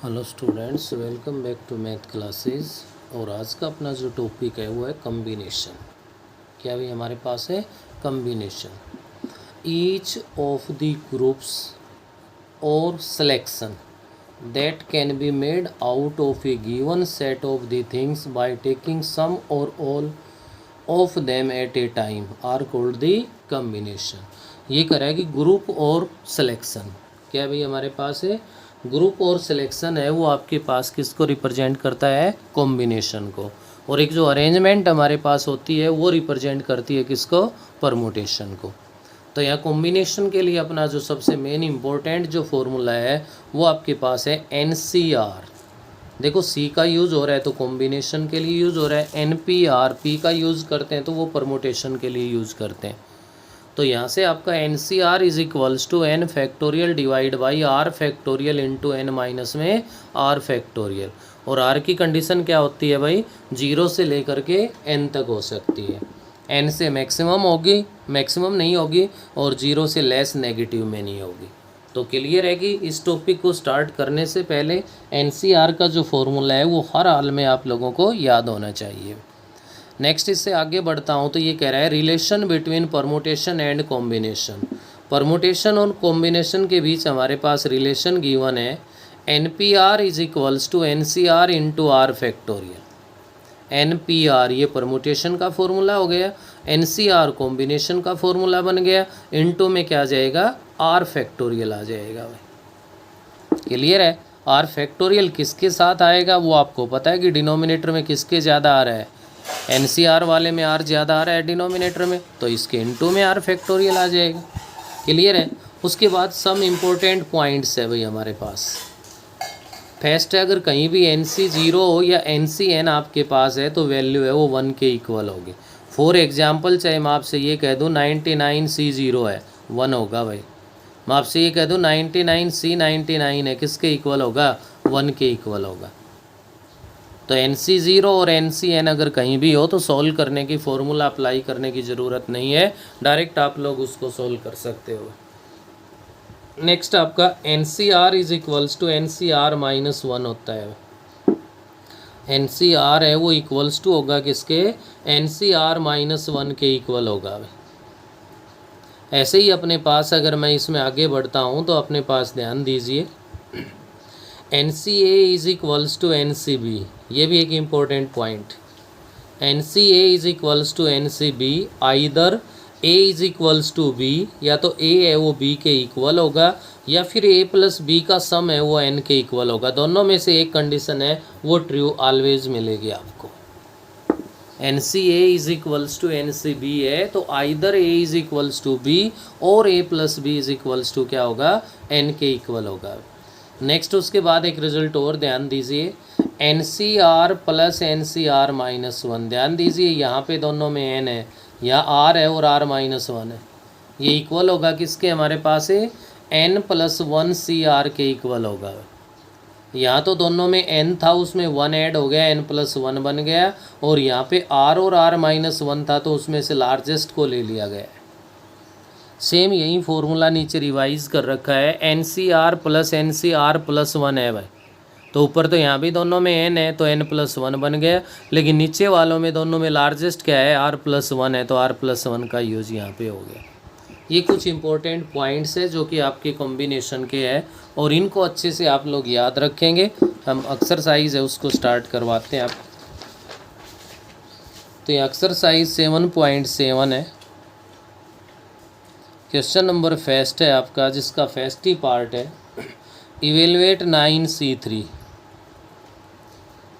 Hello students, welcome back to math classes. और आज का अपना जो टॉपिक है वो है कम्बिनेशन। क्या भी हमारे पास है combination. Each of the groups और selection that can be made out of a given set of the things by taking some और all of them at a time are called the combination. ये करेगी group और selection. क्या भाई हमारे पास है ग्रुप और सिलेक्शन है, वो आपके पास किसको रिप्रेजेंट करता है? कॉम्बिनेशन को। और एक जो अरेंजमेंट हमारे पास होती है वो रिप्रेजेंट करती है किसको? परमुटेशन को। तो यहाँ कॉम्बिनेशन के लिए अपना जो सबसे मेन इम्पोर्टेंट जो फॉर्मूला है वो आपके पास है NCR। देखो सी का यूज़ हो रहा है तो कॉम्बिनेशन के लिए यूज़ हो रहा है। NPR पी का यूज़ करते हैं तो वो परमुटेशन के लिए यूज़ करते हैं। तो यहाँ से आपका NCR is equals to n factorial divide by R factorial into n minus में R फैक्टोरियल। और R की कंडीशन क्या होती है भाई? 0 से लेकर के n तक हो सकती है। n से मैक्सिमम होगी, मैक्सिमम नहीं होगी, और 0 से लेस नेगेटिव में नहीं होगी। तो क्लियर है कि इस टॉपिक को स्टार्ट करने से पहले NCR का जो फॉर्मूला है वो हर हाल में आप लोगों को याद होना चाहिए। नेक्स्ट इससे आगे बढ़ता हूँ तो ये कह रहा है relation between permutation and combination. Permutation और कॉम्बिनेशन के बीच हमारे पास रिलेशन गिवन है NPR is equals to NCR into R factorial. NPR ये परमुटेशन का फॉर्मूला हो गया, NCR कॉम्बिनेशन का फॉर्मूला बन गया, इंटू में क्या आ जाएगा? R फैक्टोरियल आ जाएगा भाई। क्लियर है? R फैक्टोरियल किसके साथ आएगा वो आपको पता है कि डिनोमिनेटर में किसके ज़्यादा आ रहा है? NCR वाले में R ज़्यादा आ रहा है डिनोमिनेटर में, तो इसके इंटू में R फैक्टोरियल आ जाएगा। क्लियर है? उसके बाद सम इम्पोर्टेंट पॉइंट्स है भाई हमारे पास। फर्स्ट है, अगर कहीं भी NC0 हो या NCN आपके पास है तो वैल्यू है वो 1 के इक्वल होगी। फॉर एग्जाम्पल चाहे मैं आपसे ये कह दूँ 99C0 है, 1 होगा भाई। मैं आपसे ये कह दूँ 99C99 है, किसके इक्वल होगा? 1 के इक्वल होगा। तो NC0 और NCN अगर कहीं भी हो तो सॉल्व करने की फॉर्मूला अप्लाई करने की ज़रूरत नहीं है, डायरेक्ट आप लोग उसको सॉल्व कर सकते हो। नेक्स्ट आपका NCR is equals to NCR minus 1 होता है। NCR है वो इक्वल्स टू होगा किसके? NCR माइनस 1 के इक्वल होगा। ऐसे ही अपने पास अगर मैं इसमें आगे बढ़ता हूँ तो अपने पास ध्यान दीजिए NCA is equals to NCB, ये भी एक important point. NCA is equals to NCB, either A is equals to B, या तो A है वो B के इक्वल होगा, या फिर A प्लस B का सम है वो N के इक्वल होगा। दोनों में से एक कंडीशन है वो ट्रू ऑलवेज मिलेगी आपको। NCA is equals to NCB है तो either A is equals to B और A plus B is equals to क्या होगा? N के इक्वल होगा। नेक्स्ट उसके बाद एक रिजल्ट और ध्यान दीजिए, NCR प्लस NCR माइनस 1। ध्यान दीजिए यहाँ पे दोनों में n है, यहाँ R है और R माइनस 1 है। ये इक्वल होगा किसके? हमारे पास है n प्लस 1 CR के इक्वल होगा। यहाँ तो दोनों में n था, उसमें 1 ऐड हो गया, n प्लस 1 बन गया, और यहाँ पे R और R माइनस 1 था तो उसमें से लार्जेस्ट को ले लिया गया। सेम यही फॉर्मूला नीचे रिवाइज कर रखा है, NCR प्लस NCR प्लस 1 है भाई। तो ऊपर तो यहाँ भी दोनों में n है तो n प्लस 1 बन गया, लेकिन नीचे वालों में दोनों में लार्जेस्ट क्या है? R प्लस 1 है, तो R प्लस 1 का यूज़ यहाँ पे हो गया। ये कुछ इंपॉर्टेंट पॉइंट्स है जो कि आपके कॉम्बिनेशन के हैं, और इनको अच्छे से आप लोग याद रखेंगे। हम एक्सरसाइज है उसको स्टार्ट करवाते हैं आप। तो ये एक्सरसाइज 7.7 है। क्वेश्चन नंबर फर्स्ट है आपका, जिसका फर्स्ट ही पार्ट है इवेलुएट 9C3।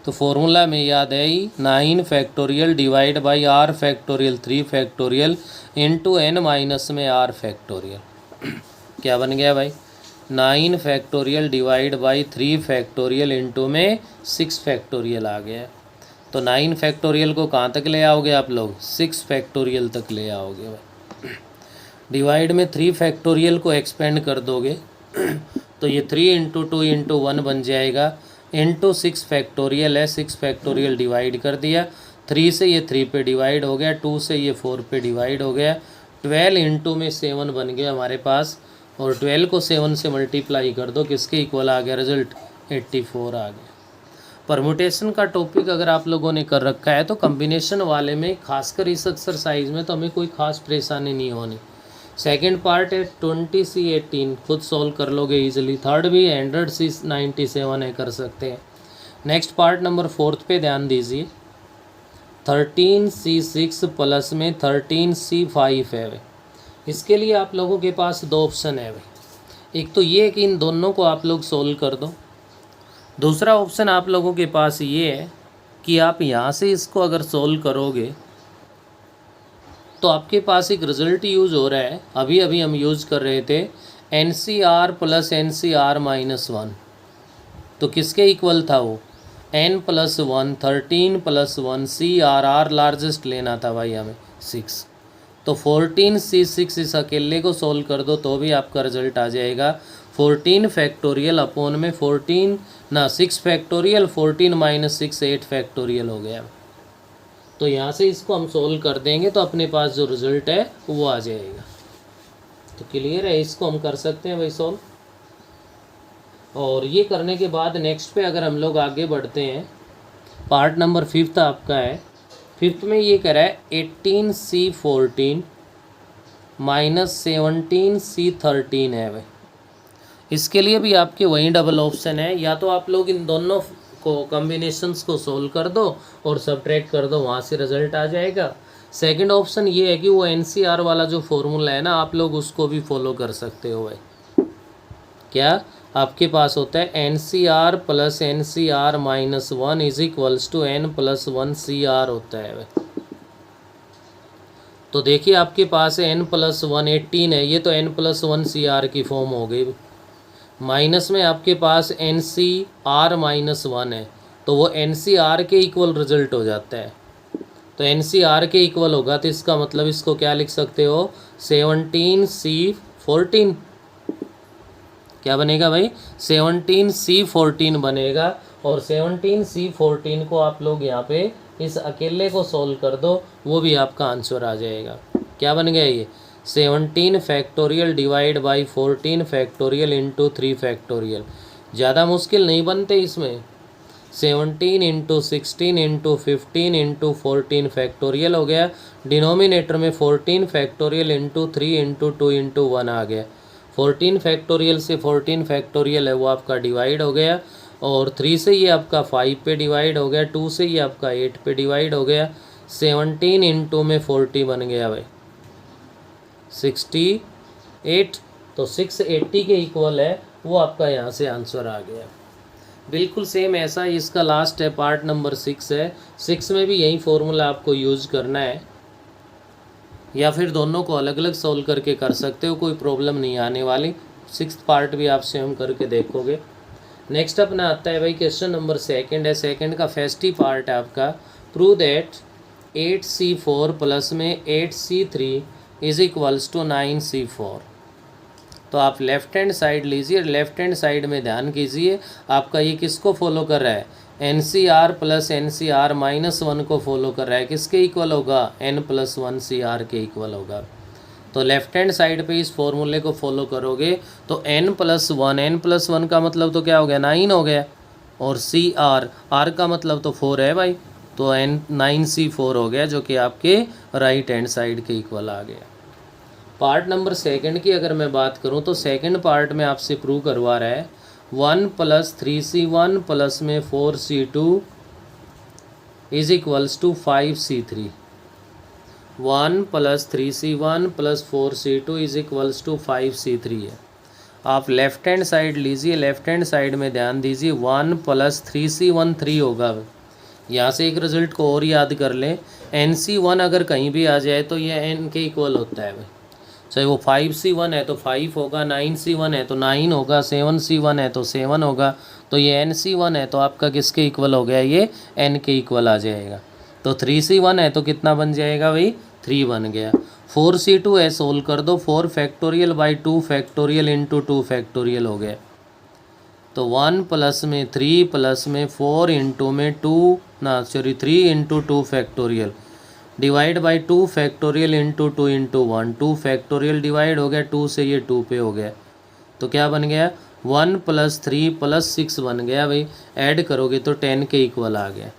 तो फॉर्मूला में याद है ही 9 factorial divide by R factorial 3 factorial into n minus में R फैक्टोरियल। क्या बन गया भाई? 9 factorial divide by 3 factorial into में 6 फैक्टोरियल आ गया। तो 9 फैक्टोरियल को कहाँ तक ले आओगे आप लोग? 6 फैक्टोरियल तक ले आओगे भाई। डिवाइड में 3 फैक्टोरियल को एक्सपेंड कर दोगे तो ये 3 इंटू 2 इंटू 1 बन जाएगा, इंटू 6 फैक्टोरियल है, 6 फैक्टोरियल डिवाइड कर दिया, 3 से ये 3 पे डिवाइड हो गया, 2 से ये 4 पे डिवाइड हो गया, 12 इंटू में 7 बन गया हमारे पास, और 12 को 7 से मल्टीप्लाई कर दो, किसके इक्वल आ गया रिजल्ट? 84 आ गया। परमुटेशन का टॉपिक अगर आप लोगों ने कर रखा है तो कम्बिनेशन वाले में खासकर इस एक्सरसाइज में तो हमें कोई खास परेशानी नहीं होनी। सेकंड पार्ट है 20C18, खुद सॉल्व कर लोगे इजीली। थर्ड भी 100C97 है, कर सकते हैं। नेक्स्ट पार्ट नंबर 4 पे ध्यान दीजिए। 13C6 प्लस में 13C5 है भाई। इसके लिए आप लोगों के पास दो ऑप्शन है भाई। एक तो ये कि इन दोनों को आप लोग सोल्व कर दो। दूसरा ऑप्शन आप लोगों के पास ये है कि आप यहाँ से इसको अगर सोल्व करोगे तो आपके पास एक रिजल्ट यूज़ हो रहा है, अभी अभी हम यूज़ कर रहे थे, NCR प्लस NCR-1। तो किसके इक्वल था वो? N+1, 13+1, CR लार्जेस्ट लेना था भाई हमें 6। तो 14C6 इस अकेले को सोल्व कर दो तो भी आपका रिजल्ट आ जाएगा 14 फैक्टोरियल अपॉन में 6 फैक्टोरियल, 14 - 6 8 फैक्टोरियल हो गया। तो यहाँ से इसको हम सोल्व कर देंगे तो अपने पास जो रिजल्ट है वो आ जाएगा। तो क्लियर है, इसको हम कर सकते हैं भाई सोल्व। और ये करने के बाद नेक्स्ट पे अगर हम लोग आगे बढ़ते हैं, पार्ट नंबर 5 आपका है। 5 में ये कह रहा है 18C14 - 17C13 है भाई। इसके लिए भी आपके वही डबल ऑप्शन है, या तो आप लोग इन दोनों को कॉम्बिनेशंस को सोल्व कर दो और सब्ट्रैक्ट कर दो, वहाँ से रिजल्ट आ जाएगा। सेकंड ऑप्शन ये है कि वो NCR वाला जो फॉर्मूला है ना, आप लोग उसको भी फॉलो कर सकते हो भाई। क्या आपके पास होता है NCR plus NCR-1 is equals to N+1 CR होता है भाई। तो देखिए आपके पास है N+1 18 है, ये तो N+1 CR की फॉर्म हो गई। माइनस में आपके पास NCR-1 है, तो वो NCR के इक्वल रिजल्ट हो जाता है। तो NCR के इक्वल होगा तो इसका मतलब इसको क्या लिख सकते हो? 17C14। क्या बनेगा भाई? 17C14 बनेगा। और 17C14 को आप लोग यहाँ पे इस अकेले को सोल्व कर दो, वो भी आपका आंसर आ जाएगा। क्या बन गया ये? 17 factorial divide by 14 factorial into 3 factorial. ज़्यादा मुश्किल नहीं बनते इसमें। 17 इंटू 16 इंटू 15 इंटू 14 फैक्टोरियल हो गया। डिनोमिनेटर में 14 फैक्टोरियल इंटू 3 इंटू 2 इंटू 1 आ गया। 14 फैक्टोरियल से 14 फैक्टोरियल है वो आपका डिवाइड हो गया, और 3 से ये आपका 5 पे डिवाइड हो गया, 2 से ये आपका 8 पे डिवाइड हो गया। 17 इंटू में 40 बन गया भाई 68। तो 680 के इक्वल है, वो आपका यहाँ से आंसर आ गया। बिल्कुल सेम ऐसा ही इसका लास्ट है, पार्ट नंबर 6 है। 6 में भी यही फॉर्मूला आपको यूज़ करना है, या फिर दोनों को अलग अलग सोल्व करके कर सकते हो, कोई प्रॉब्लम नहीं आने वाली। 6th पार्ट भी आप स्वयं करके देखोगे। नेक्स्ट अपना आता है भाई क्वेश्चन नंबर 2 है। सेकंड का फर्स्ट ही पार्ट है आपका। प्रूव दैट 8C4 प्लस में 8C3 is equals to 9C4। तो आप लेफ्ट हैंड साइड लीजिए, लेफ्ट हैंड साइड में ध्यान कीजिए, आपका ये किसको फॉलो कर रहा है? NCR प्लस NCR-1 को फॉलो कर रहा है। किसके इक्वल होगा? N+1 CR के इक्वल होगा। तो लेफ्ट हैंड साइड पे इस फॉर्मूले को फॉलो करोगे तो N+1 का मतलब तो क्या हो गया? 9 हो गया, और R का मतलब तो 4 है भाई, तो 9C4 हो गया, जो कि आपके राइट हैंड साइड के इक्वल आ गया। पार्ट नंबर 2 की अगर मैं बात करूं तो सेकंड पार्ट में आपसे प्रूव करवा रहा है 1 + 3C1 प्लस में 4C2 is equals to 5C3। 1 + 3C1 plus 4C2 is equals to 5C3 है। आप लेफ्ट हैंड साइड लीजिए, लेफ्ट हैंड साइड में ध्यान दीजिए। 1 + 3C1 3 होगा। यहाँ से एक रिजल्ट को और याद कर लें, NC1 अगर कहीं भी आ जाए तो ये N के इक्वल होता है भाई। चाहे वो 5C1 है तो 5 होगा, 9C1 है तो 9 होगा, 7C1 है तो 7 होगा। तो ये NC1 है तो आपका किसके इक्वल हो गया? ये N के इक्वल आ जाएगा। तो 3C1 है तो कितना बन जाएगा भाई? 3 बन गया। 4C2 है, सोल्व कर दो। 4 factorial by 2 factorial into 2 factorial हो गया। तो 1 प्लस में 3 प्लस में 4 इंटू में 3 into 2 factorial divide by 2 factorial into 2 into 1। 2 factorial divide हो गया, 2 से ये 2 पे हो गया। तो क्या बन गया? 1 + 3 + 6 बन गया भाई, ऐड करोगे तो 10 के इक्वल आ गया।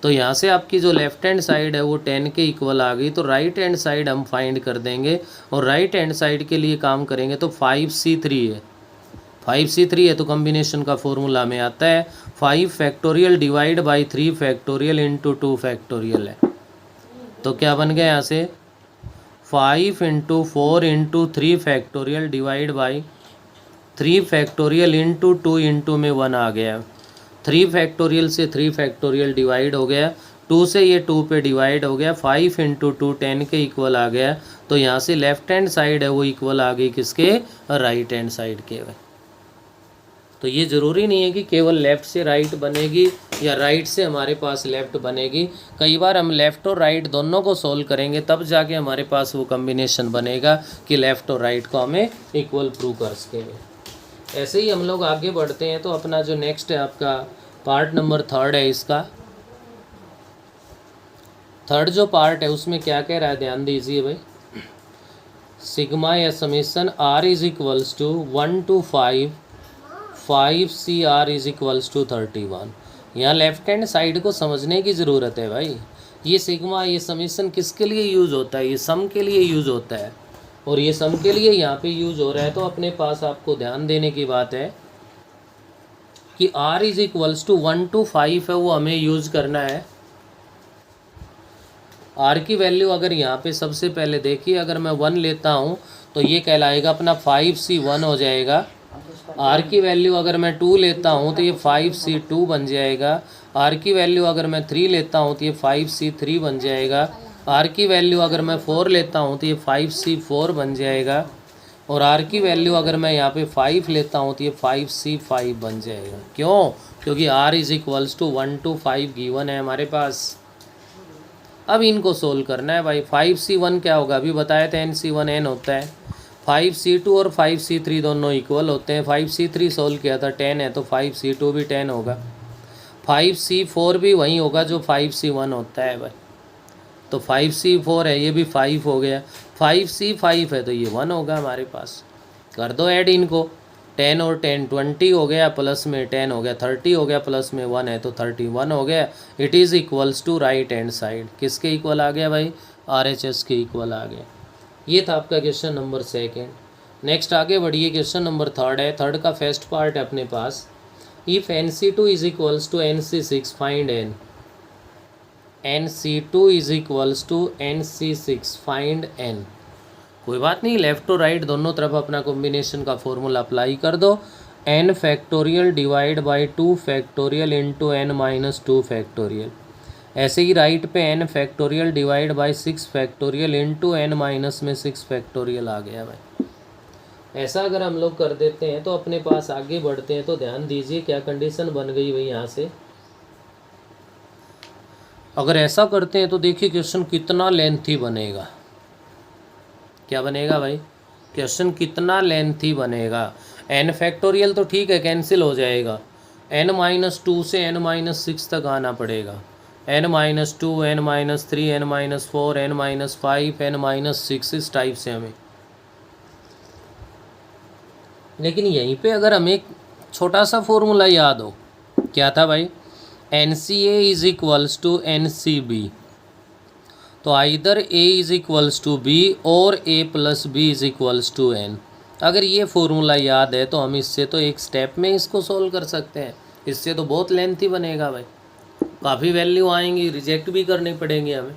तो यहाँ से आपकी जो लेफ्ट हैंड साइड है वो 10 के इक्वल आ गई, तो राइट हैंड साइड हम फाइंड कर देंगे और राइट हैंड साइड के लिए काम करेंगे तो 5C3 है। 5C3 है तो कॉम्बिनेशन का फॉर्मूला में आता है 5 factorial divide by 3 factorial into 2 factorial है। तो क्या बन गया यहाँ से 5 × 4 × 3 factorial divide by 3 factorial into 2 into में 1 आ गया। 3 फैक्टोरियल से 3 फैक्टोरियल डिवाइड हो गया, 2 से ये 2 पे डिवाइड हो गया, 5 × 2 10 के इक्वल आ गया। तो यहाँ से लेफ्ट हैंड साइड है वो इक्वल आ गई किसके, राइट हैंड साइड के। तो ये ज़रूरी नहीं है कि केवल लेफ़्ट से राइट बनेगी या राइट से हमारे पास लेफ़्ट बनेगी। कई बार हम लेफ़्ट और राइट दोनों को सोल्व करेंगे तब जाके हमारे पास वो कॉम्बिनेशन बनेगा कि लेफ़्ट और राइट को हमें इक्वल प्रूव कर सकेंगे। ऐसे ही हम लोग आगे बढ़ते हैं। तो अपना जो नेक्स्ट है आपका पार्ट नंबर 3 है, इसका 3rd जो पार्ट है उसमें क्या कह रहा है, ध्यान दीजिए भाई। सिग्मा या summation r is equals to 1 to 5 CR = 31। यहाँ लेफ्ट हैंड साइड को समझने की ज़रूरत है भाई। ये सिग्मा, ये समेसन किसके लिए यूज़ होता है, ये सम के लिए यूज़ होता है और ये सम के लिए यहाँ पे यूज़ हो रहा है। तो अपने पास आपको ध्यान देने की बात है कि r is equals to 1 to 5 है, वो हमें यूज़ करना है। r की वैल्यू अगर यहाँ पे सबसे पहले देखिए, अगर मैं 1 लेता हूँ तो ये कहलाएगा अपना 5C1 हो जाएगा। r की वैल्यू अगर मैं 2 लेता हूँ तो ये 5C2 बन जाएगा। r की वैल्यू अगर मैं 3 लेता हूँ तो ये 5C3 बन जाएगा। r की वैल्यू अगर मैं 4 लेता हूँ तो ये 5C4 बन जाएगा और r की वैल्यू अगर मैं यहाँ पे 5 लेता हूँ तो ये 5C5 बन जाएगा। क्यों? क्योंकि r is equals to 1 to 5 given है हमारे पास। अब इनको सोल्व करना है भाई। 5C1 क्या होगा, अभी बताया था NC1 n होता है। 5C2 और 5C3 दोनों इक्वल होते हैं। 5C3 सोल्व किया था 10 है तो 5C2 भी 10 होगा। 5C4 भी वही होगा जो 5C1 होता है भाई। तो 5C4 है, ये भी 5 हो गया। 5C5 है तो ये 1 होगा हमारे पास। कर दो ऐड इनको, 10 और 10 20 हो गया, प्लस में 10 हो गया 30 हो गया, प्लस में 1 है तो 31 हो गया। It is equals to right hand side. किसके इक्वल आ गया भाई, RHS के इक्वल आ गया। ये था आपका क्वेश्चन नंबर 2। नेक्स्ट आगे बढ़िए, क्वेश्चन नंबर 3 है। 3rd का फर्स्ट पार्ट है अपने पास। If NC2 is equals to NC6 find n। NC2 is equals to NC6 find n। कोई बात नहीं, लेफ़्ट और राइट दोनों तरफ अपना कॉम्बिनेशन का फॉर्मूला अप्लाई कर दो। n factorial divide by 2 factorial into n-2 factorial. ऐसे ही राइट पे n factorial divide by 6 factorial into n-6 factorial आ गया भाई। ऐसा अगर हम लोग कर देते हैं तो अपने पास आगे बढ़ते हैं। तो ध्यान दीजिए क्या कंडीशन बन गई भाई यहाँ से। अगर ऐसा करते हैं तो देखिए क्वेश्चन कितना लेंथी बनेगा। क्या बनेगा भाई, क्वेश्चन कितना लेंथी बनेगा। n फैक्टोरियल तो ठीक है, कैंसिल हो जाएगा। n-2 से n-6 तक आना पड़ेगा। n-2, n-3, n-4, n-5, n-6 इस टाइप से हमें। लेकिन यहीं पे अगर हमें एक छोटा सा फॉर्मूला याद हो, क्या था भाई, NCA is equals to NCB। तो either A is equals to B और A + B is equals to N। अगर ये फॉर्मूला याद है तो हम इससे तो एक स्टेप में इसको सोल्व कर सकते हैं। इससे तो बहुत लेंथी बनेगा भाई, काफ़ी वैल्यू आएंगी, रिजेक्ट भी करनी पड़ेंगी हमें।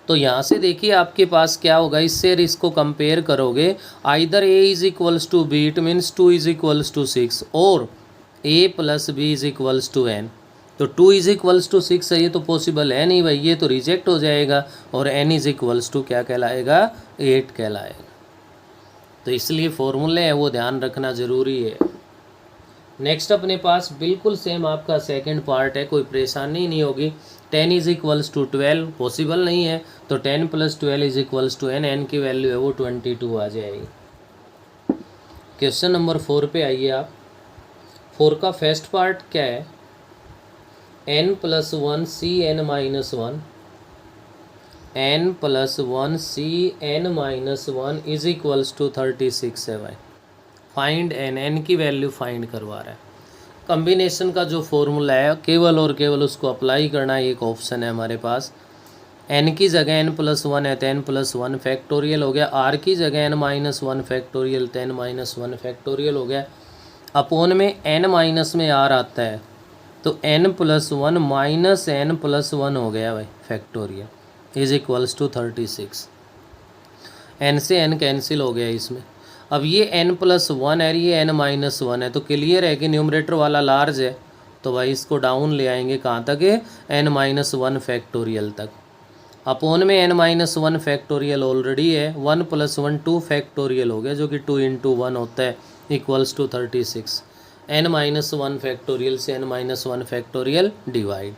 तो यहाँ से देखिए आपके पास क्या होगा, इससे इसको कंपेयर करोगे। Either A is equals to B, it means 2 is equals to 6 और A + B is equals to N। तो 2 इज इक्वल्स टू 6 है, ये तो पॉसिबल है नहीं भाई, ये तो रिजेक्ट हो जाएगा। और N इज इक्वल्स टू क्या कहलाएगा, 8 कहलाएगा। तो इसलिए फॉर्मूले है वो ध्यान रखना ज़रूरी है। नेक्स्ट अपने पास बिल्कुल सेम आपका सेकंड पार्ट है, कोई परेशानी नहीं होगी। 10 इज इक्वल्स टू 12 पॉसिबल नहीं है, तो 10 + 12 is equals to n। n की वैल्यू है वो 22 आ जाएगी। क्वेश्चन नंबर 4 पे आइए आप। 4 का फर्स्ट पार्ट क्या है, n + 1 Cn-1, n + 1 Cn-1 is equals to 36 है भाई। फाइंड एन, एन की वैल्यू फाइंड करवा रहा है। कम्बिनेशन का जो फॉर्मूला है केवल और केवल उसको अप्लाई करना है। एक ऑप्शन है हमारे पास, एन की जगह एन प्लस वन है तो एन प्लस वन फैक्टोरियल हो गया, आर की जगह एन माइनस वन फैक्टोरियल तो एन माइनस वन फैक्टोरियल हो गया, अपोन में एन माइनस में आर आता है तो n plus one minus n plus one हो गया भाई factorial is equals to 36। N से एन कैंसिल हो गया इसमें। अब ये एन प्लस वन है, ये एन माइनस वन है, तो क्लियर है कि न्यूमरेटर वाला लार्ज है, तो भाई इसको डाउन ले आएंगे कहाँ तक है, एन माइनस वन फैक्टोरियल तक। अपोन में n minus one factorial already है, one plus one two factorial हो गया जो कि 2 इंटू वन होता है equals to 36। N minus one factorial से n minus one factorial divide,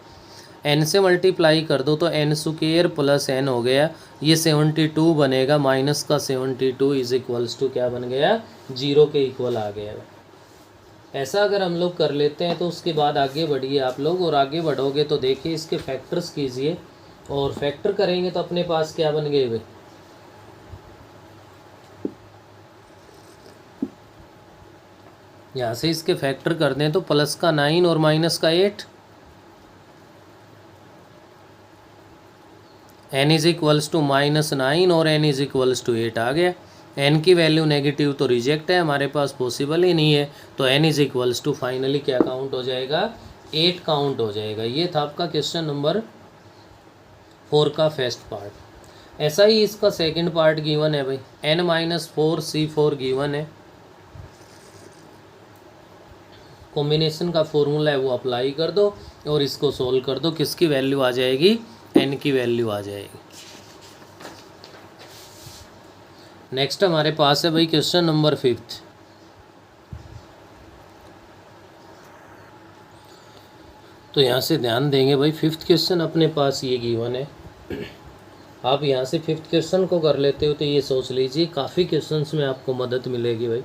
n से मल्टीप्लाई कर दो तो एन स्क्वायर प्लस एन हो गया, ये 72 बनेगा, माइनस का 72 इज इक्वल्स टू क्या बन गया, 0 के इक्वल आ गया। ऐसा अगर हम लोग कर लेते हैं तो उसके बाद आगे बढ़िए आप लोग, और आगे बढ़ोगे तो देखिए इसके फैक्टर्स कीजिए, और फैक्टर करेंगे तो अपने पास क्या बन गए भाई, यहाँ से इसके फैक्टर कर दें तो प्लस का 9 और माइनस का 8, n is equals to minus 9 और एन इज इक्वल्स टू 8 आ गया। एन की वैल्यू नेगेटिव तो रिजेक्ट है, हमारे पास पॉसिबल ही नहीं है, तो n is equals to finally क्या काउंट हो जाएगा, 8 काउंट हो जाएगा। ये था आपका क्वेश्चन नंबर 4 का फर्स्ट पार्ट। ऐसा ही इसका सेकंड पार्ट गिवन है भाई, एन माइनस 4C4 गिवन है, कॉम्बिनेशन का फॉर्मूला है वो अप्लाई कर दो और इसको सोल्व कर दो, किसकी वैल्यू आ जाएगी, एन की वैल्यू आ जाएगी। नेक्स्ट हमारे पास है भाई क्वेश्चन नंबर 5। तो यहाँ से ध्यान देंगे भाई, 5th क्वेश्चन अपने पास ये गिवन है। आप यहाँ से 5th क्वेश्चन को कर लेते हो तो ये सोच लीजिए काफ़ी क्वेश्चंस में आपको मदद मिलेगी भाई।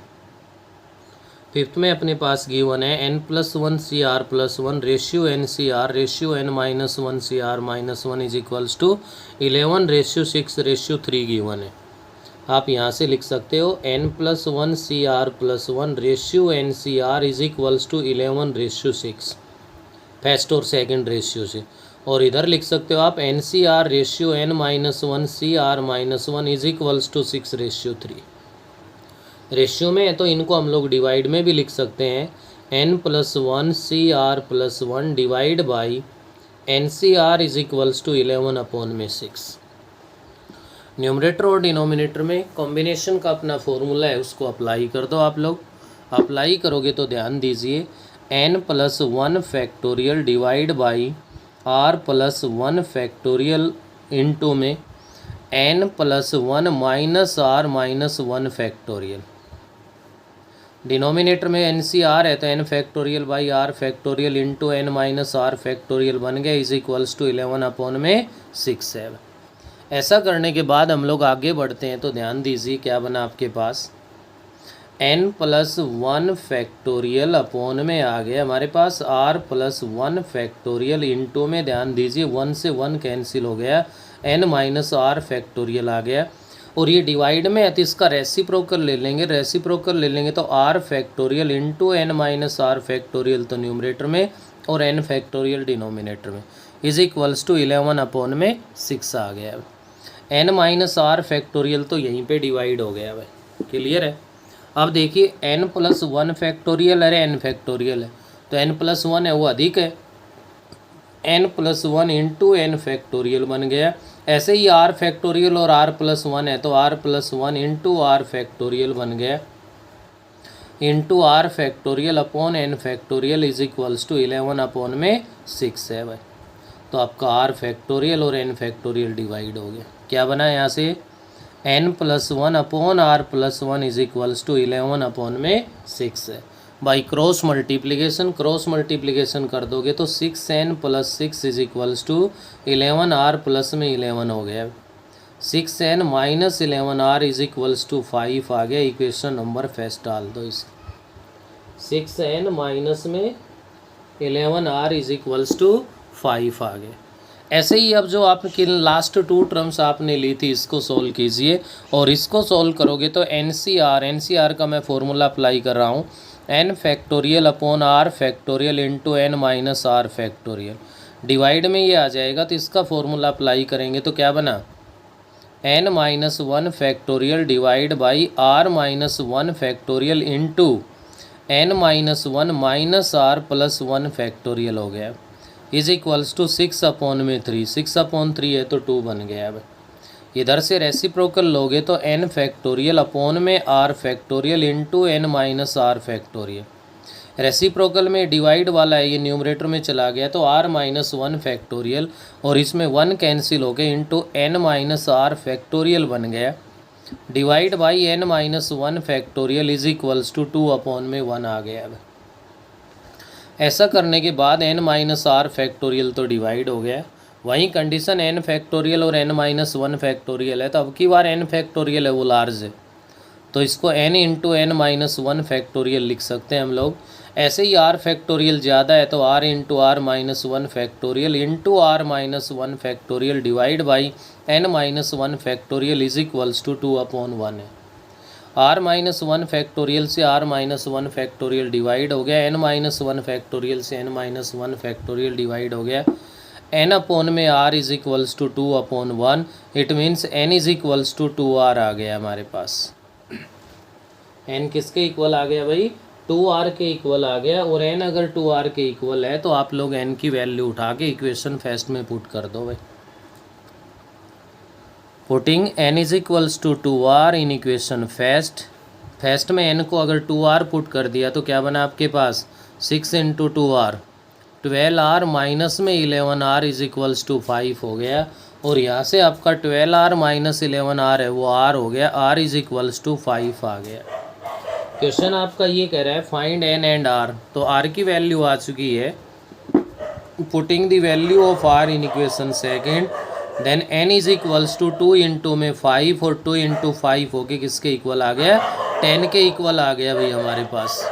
5th में अपने पास गिवन है n plus one C R plus one ratio n C R ratio n minus one C R minus one is equals to 11:6:3 given है। आप यहाँ से लिख सकते हो n plus one C R plus one ratio n C R is equals to 11:6 first और second ratio से, और इधर लिख सकते हो आप n C R ratio n minus one C R minus one is equals to 6:3। Ratio में है तो इनको हम लोग डिवाइड में भी लिख सकते हैं, n plus one C R plus one divide by n C R is equals to 11/6। Numerator और डिनोमिनेटर में कॉम्बिनेशन का अपना फॉर्मूला है उसको अप्लाई कर दो आप लोग। अप्लाई करोगे तो ध्यान दीजिए, n plus one factorial divide by r plus one factorial into में n plus one minus r minus one factorial. Denominator में एन सी आर है तो n factorial by r factorial into n minus r factorial बन गया is equals to 11/6 है। ऐसा करने के बाद हम लोग आगे बढ़ते हैं तो ध्यान दीजिए क्या बना आपके पास, n plus one factorial upon में आ गया हमारे पास r plus one factorial into में ध्यान दीजिए 1 से 1 कैंसिल हो गया, एन माइनस आर फैक्टोरियल आ गया, और ये डिवाइड में है तो इसका रेसिप्रोकल ले लेंगे, रेसिप्रोकल ले लेंगे तो r factorial into n minus r factorial तो न्यूमरेटर में और एन फैक्टोरियल डिनोमिनेटर में इज इक्वल्स टू 11/6 आ गया। एन माइनस आर फैक्टोरियल तो यहीं पे डिवाइड हो गया भाई, क्लियर है। अब देखिए एन प्लस वन फैक्टोरियल है, एन फैक्टोरियल है तो एन प्लस वन है वो अधिक है, n plus one into n factorial बन गया। ऐसे ही आर फैक्टोरियल और आर प्लस वन है तो r plus one into r factorial बन गया, into r factorial upon n factorial is equals to 11/6 है भाई। तो आपका आर फैक्टोरियल और एन फैक्टोरियल डिवाइड हो गया, क्या बना यहाँ से, n plus one upon r plus one is equals to 11/6 है। बाई क्रॉस मल्टीप्लिकेशन कर दोगे तो 6n + 6 is equals to 11r plus में 11 हो गया, 6n - 11r is equals to 5 आ गया। इक्वेशन नंबर फर्स्ट डाल दो इसे, 6n - में 11r इज इक्वल्स टू 5 आ गया। ऐसे ही अब जो आपकी लास्ट 2 टर्म्स आपने ली थी इसको सोल्व कीजिए, और इसको सोल्व करोगे तो एन का मैं फॉर्मूला अप्लाई कर रहा हूँ, n factorial upon r factorial into n minus r factorial. Divide में ये आ जाएगा तो इसका फॉर्मूला अप्लाई करेंगे तो क्या बना, n minus 1 factorial divide by r minus 1 factorial into n minus 1 minus r plus 1 factorial हो गया, इज इक्वल्स टू 6 अपॉन में 3, 6 अपॉन 3 है तो 2 बन गया। अब इधर से रेसिप्रोकल लोगे तो n फैक्टोरियल अपॉन में r factorial into n minus r factorial. Reciprocal में डिवाइड वाला है, ये न्यूमरेटर में चला गया तो r माइनस 1 फैक्टोरियल और इसमें 1 कैंसिल हो गए into n minus r factorial बन गया, divide by n minus 1 factorial is equals to 2 upon में 1 आ गया। अब ऐसा करने के बाद n माइनस r फैक्टोरियल तो डिवाइड हो गया, वहीं कंडीशन n फैक्टोरियल और n माइनस 1 फैक्टोरियल है, तो अब की बार n फैक्टोरियल है वो लार्ज है, तो इसको n into n minus 1 factorial लिख सकते हैं हम लोग। ऐसे ही r फैक्टोरियल ज़्यादा है तो r into r minus 1 factorial into r minus 1 factorial divide by n minus 1 factorial is equals to 2 upon 1 है। r माइनस 1 फैक्टोरियल से r माइनस 1 फैक्टोरियल डिवाइड हो गया, n माइनस 1 फैक्टोरियल से n माइनस 1 फैक्टोरियल डिवाइड हो गया, n upon में r is equals to 2 upon 1, it means n is equals to 2r आ गया हमारे पास। n किसके इक्वल आ गया भाई, 2r के इक्वल आ गया, और n अगर 2r के इक्वल है तो आप लोग n की वैल्यू उठा के इक्वेशन फर्स्ट में पुट कर दो भाई। Putting n is equals to 2r in equation first में n को अगर 2r पुट कर दिया तो क्या बना आपके पास 6 इंटू 2r 12r माइनस में 11r इज इक्वल्स टू 5 हो गया, और यहाँ से आपका 12r माइनस 11r है वो r हो गया, r इज इक्वल्स टू 5 आ गया। क्वेश्चन आपका ये कह रहा है फाइंड n एंड r, तो r की वैल्यू आ चुकी है, putting the value of r in equation second, then n is equals to 2 into में 5 और 2 इंटू 5 होके किसके इक्वल आ गया, 10 के इक्वल आ गया भाई हमारे पास।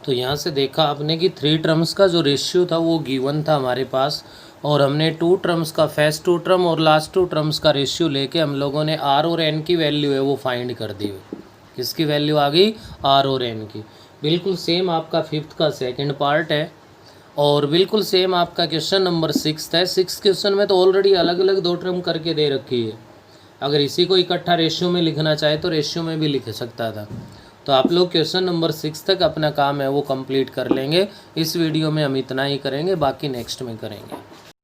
तो यहाँ से देखा आपने कि 3 टर्म्स का जो रेशियो था वो गिवन था हमारे पास, और हमने 2 टर्म्स का फर्स्ट 2 टर्म और लास्ट 2 टर्म्स का रेशियो लेके हम लोगों ने r और n की वैल्यू है वो फाइंड कर दी। किसकी वैल्यू आ गई, r और n की। बिल्कुल सेम आपका 5th का सेकंड पार्ट है, और बिल्कुल सेम आपका क्वेश्चन नंबर 6 है। 6 क्वेश्चन में तो ऑलरेडी अलग अलग 2 टर्म करके दे रखी है, अगर इसी को इकट्ठा रेशियो में लिखना चाहे तो रेशियो में भी लिख सकता था। तो आप लोग क्वेश्चन नंबर 6 तक अपना काम है वो कंप्लीट कर लेंगे। इस वीडियो में हम इतना ही करेंगे, बाकी नेक्स्ट में करेंगे।